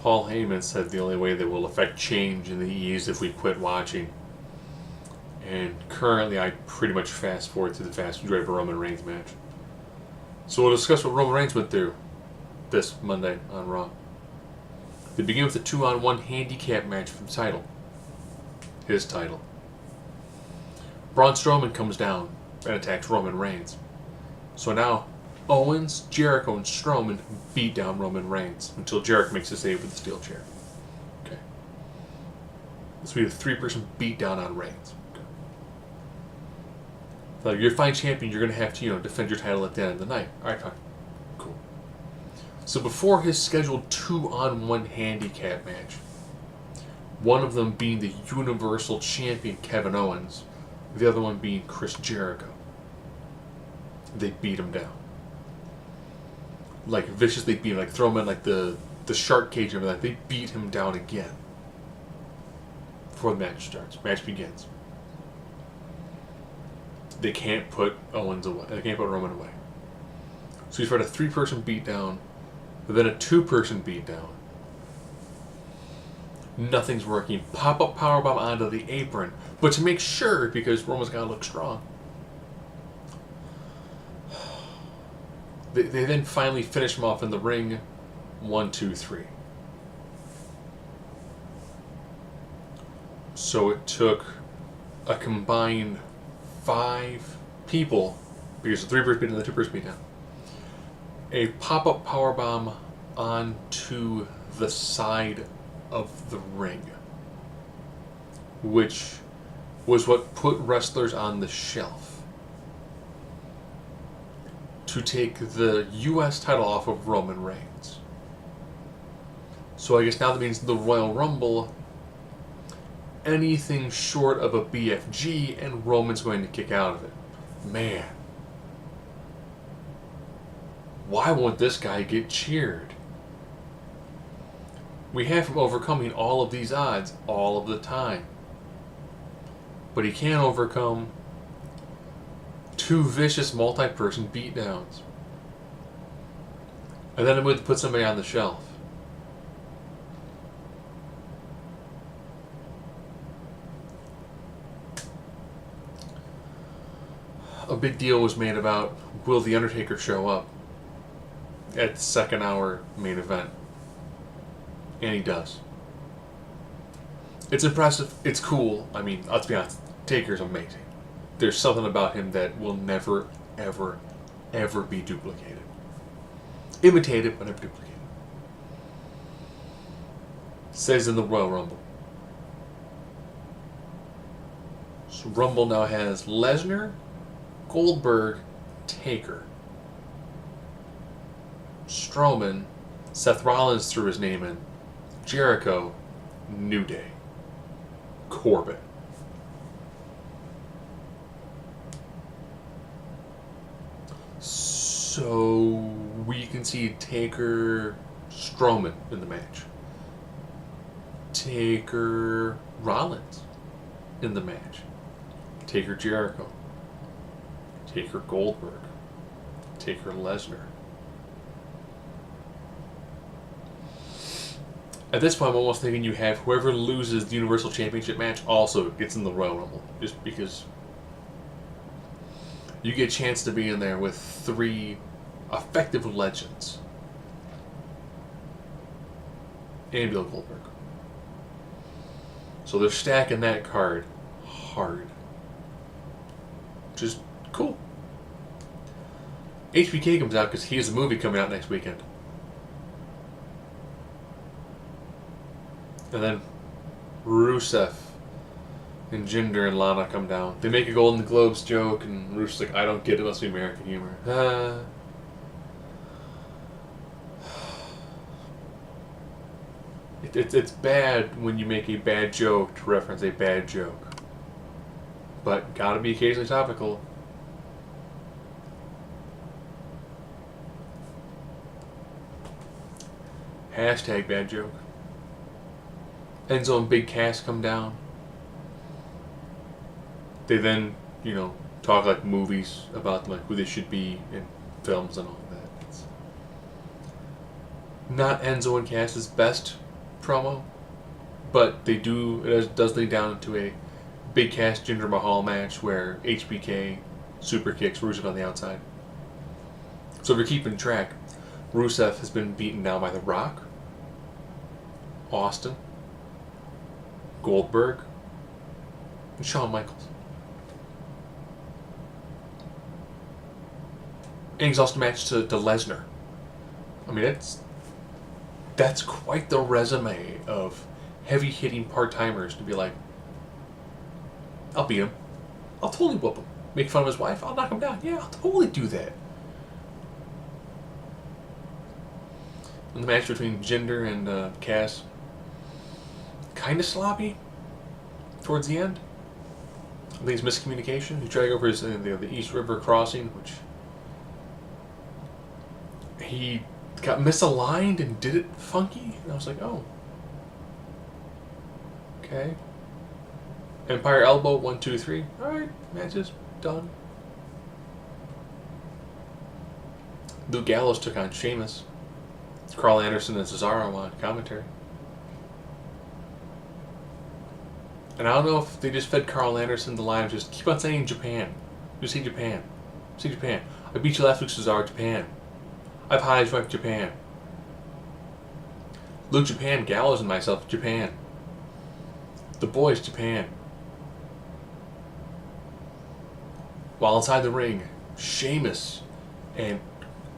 Paul Heyman said the only way that will affect change in the East if we quit watching. And currently, I pretty much fast forward to the vast majority of a Roman Reigns match. So we'll discuss what Roman Reigns went through this Monday on Raw. They begin with a 2-on-1 handicap match for the title. His title. Braun Strowman comes down and attacks Roman Reigns. So now, Owens, Jericho, and Strowman beat down Roman Reigns until Jericho makes a save with the steel chair. Okay. This will be a 3-person beatdown on Reigns. Okay. So you're a fine champion, you're going to have to, defend your title at the end of the night. Alright, fine. Cool. So before his scheduled 2-on-1 handicap match, one of them being the Universal Champion Kevin Owens, the other one being Chris Jericho, they beat him down. Like viciously beat him, like throw him in like the shark cage and everything. They beat him down again before the match starts. Match begins. They can't put Owens away. They can't put Roman away. So he's got a 3-person beatdown, then a 2-person beatdown. Nothing's working. Pop-up powerbomb onto the apron, but to make sure, because Roman's got to look strong. They then finally finish him off in the ring. 1, 2, 3. So it took a combined 5 people, because the 3-person beat and the 2-person beat down, a pop-up powerbomb onto the side of the ring, which was what put wrestlers on the shelf to take the U.S. title off of Roman Reigns. So I guess now that means the Royal Rumble, anything short of a BFG, and Roman's going to kick out of it. Man. Why won't this guy get cheered? We have him overcoming all of these odds all of the time. But he can't overcome 2 vicious multi-person beatdowns. And then it would put somebody on the shelf. A big deal was made about, will The Undertaker show up at the 2nd hour main event? And he does. It's impressive. It's cool. I mean, let's be honest. Taker's amazing. There's something about him that will never, ever, ever be duplicated. Imitated, but never duplicated. Says in the Royal Rumble. So Rumble now has Lesnar, Goldberg, Taker, Strowman, Seth Rollins threw his name in, Jericho, New Day, Corbin. So we can see Taker, Strowman in the match. Taker, Rollins in the match. Taker, Jericho. Taker, Goldberg. Taker, Lesnar. At this point, I'm almost thinking you have whoever loses the Universal Championship match also gets in the Royal Rumble. Just because you get a chance to be in there with 3 effective legends. And Bill Goldberg. So they're stacking that card hard. Which is cool. HBK comes out because he has a movie coming out next weekend. And then Rusev and Jinder and Lana come down. They make a Golden Globes joke, and Rusev's like, I don't get it, must be American humor. It's bad when you make a bad joke to reference a bad joke. But gotta be occasionally topical. Hashtag bad joke. Enzo and Big Cass come down. They then, talk like movies about like who they should be in films and all that. It's not Enzo and Cass's best promo, but they do it does lead down to a big cast Jinder Mahal match where HBK super kicks Rusev on the outside. So if you're keeping track, Rusev has been beaten down by The Rock, Austin, Goldberg, and Shawn Michaels. And he's lost a match to Lesnar. I mean, that's quite the resume of heavy-hitting part-timers to be like, I'll beat him. I'll totally whoop him. Make fun of his wife. I'll knock him down. Yeah, I'll totally do that. And the match between Jinder and Cass, kind of sloppy towards the end. I think it's miscommunication. He tried to go for the East River crossing, which he got misaligned and did it funky. And I was like, oh. Okay. Empire Elbow, 1, 2, 3. Alright, match is done. Luke Gallows took on Sheamus. Carl Anderson and Cesaro on commentary. And I don't know if they just fed Carl Anderson the line of just keep on saying Japan. Just say Japan. Say Japan. I beat you last week, Cesaro, Japan. I've hijacked Japan. Luke Japan, Gallows and myself, Japan. The boys, Japan. While inside the ring, Sheamus and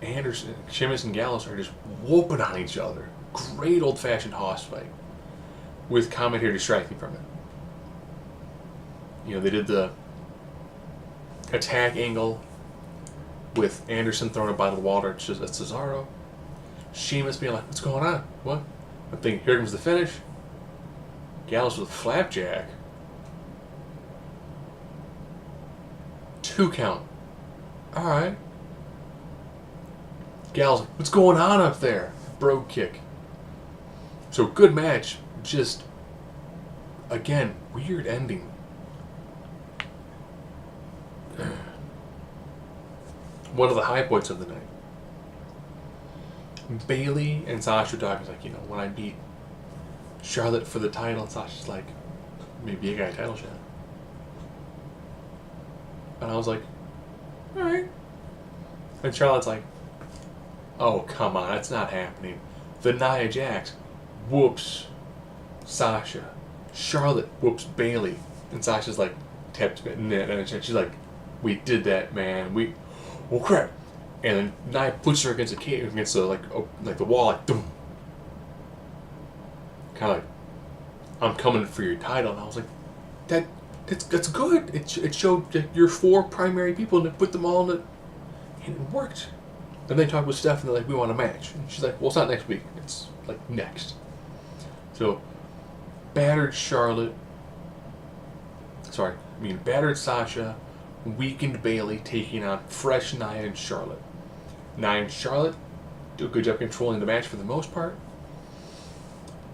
Gallows are just whooping on each other. Great old-fashioned hoss fight. With commentary distracting from it. You know, they did the attack angle with Anderson throwing a bottle of water at Cesaro. Sheamus being like, what's going on? What? I'm thinking, here comes the finish. Gallows with a flapjack. 2 count. Alright. Gallows, what's going on up there? Brogue kick. So good match. Just, again, weird ending. One of the high points of the night. Bayley and Sasha talking like, you know, when I beat Charlotte for the title, and Sasha's like, maybe I got a title shot. And I was like, alright. And Charlotte's like, oh, come on, that's not happening. The Nia Jax whoops Sasha. Charlotte whoops Bayley. And Sasha's like, tapped net. And she's like, we did that, man. Oh crap. And then Nia pushes her against the wall, like, boom. Kind of like, I'm coming for your title. And I was like, that's good. It showed that your 4 primary people and it put them all in it. And it worked. And they talked with Steph and they're like, we want a match. And she's like, well, it's not next week. It's like next. So, battered Sasha, weakened Bayley, taking on fresh Nia and Charlotte. Nia and Charlotte do a good job controlling the match for the most part.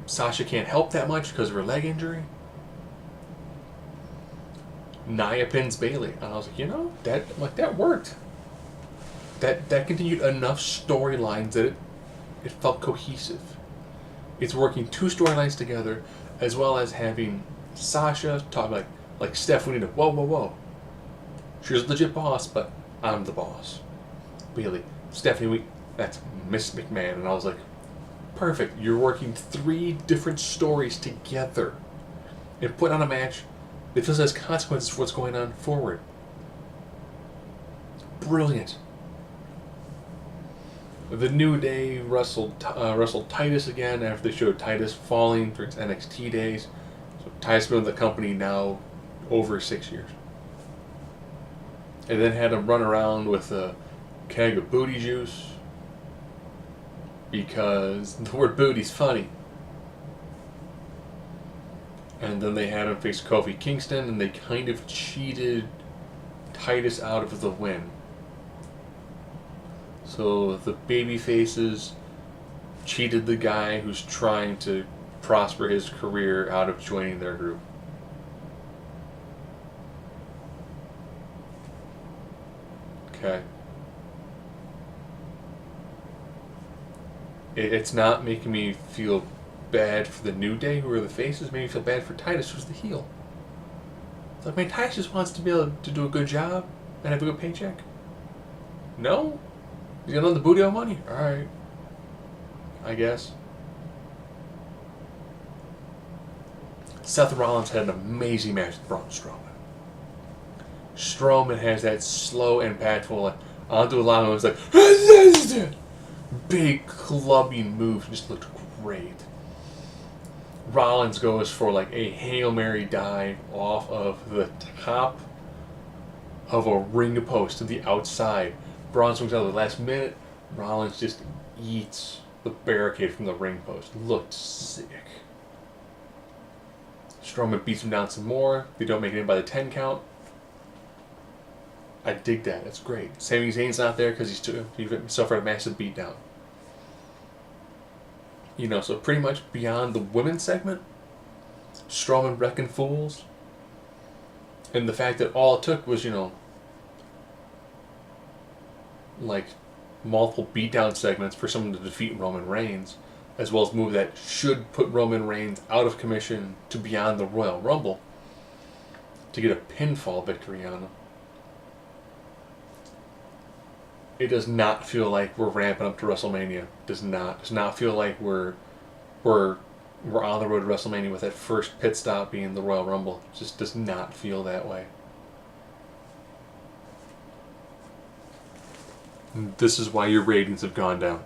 Sasha can't help that much because of her leg injury. Nia pins Bayley. And I was like, you know, that worked. That continued enough storylines that it felt cohesive. It's working 2 storylines together, as well as having Sasha talk like Steph, we need to whoa. She's a legit boss, but I'm the boss. Bayley, Stephanie, that's Miss McMahon. And I was like, perfect. You're working 3 different stories together and put on a match that just has consequences for what's going on forward. Brilliant. The New Day wrestled Titus again after they showed Titus falling for its NXT days. So Titus been with the company now over 6 years. And then had him run around with a keg of booty juice because the word booty's funny. And then they had him face Kofi Kingston and they kind of cheated Titus out of the win. So the baby faces cheated the guy who's trying to prosper his career out of joining their group. Okay. It's not making me feel bad for the New Day, who are the faces. Made me feel bad for Titus, who's the heel. It's like, man, Titus just wants to be able to do a good job and have a good paycheck. No? He's got the booty on money? Alright. I guess. Seth Rollins had an amazing match with Braun Strowman. Strowman has that slow and impactful, like, onto a line, it was like, big clubbing move, just looked great. Rollins goes for like a Hail Mary dive off of the top of a ring post to the outside. Braun swings out at the last minute. Rollins just eats the barricade from the ring post. Looked sick. Strowman beats him down some more. They don't make it in by the 10 count. I dig that. That's great. Sami Zayn's not there because he suffered a massive beatdown. You know, so pretty much beyond the women's segment, Strowman wrecking fools, and the fact that all it took was, you know, like multiple beatdown segments for someone to defeat Roman Reigns, as well as a move that should put Roman Reigns out of commission to beyond the Royal Rumble to get a pinfall victory on him. It does not feel like we're ramping up to WrestleMania. Does not feel like we're on the road to WrestleMania with that first pit stop being the Royal Rumble. It just does not feel that way. And this is why your ratings have gone down.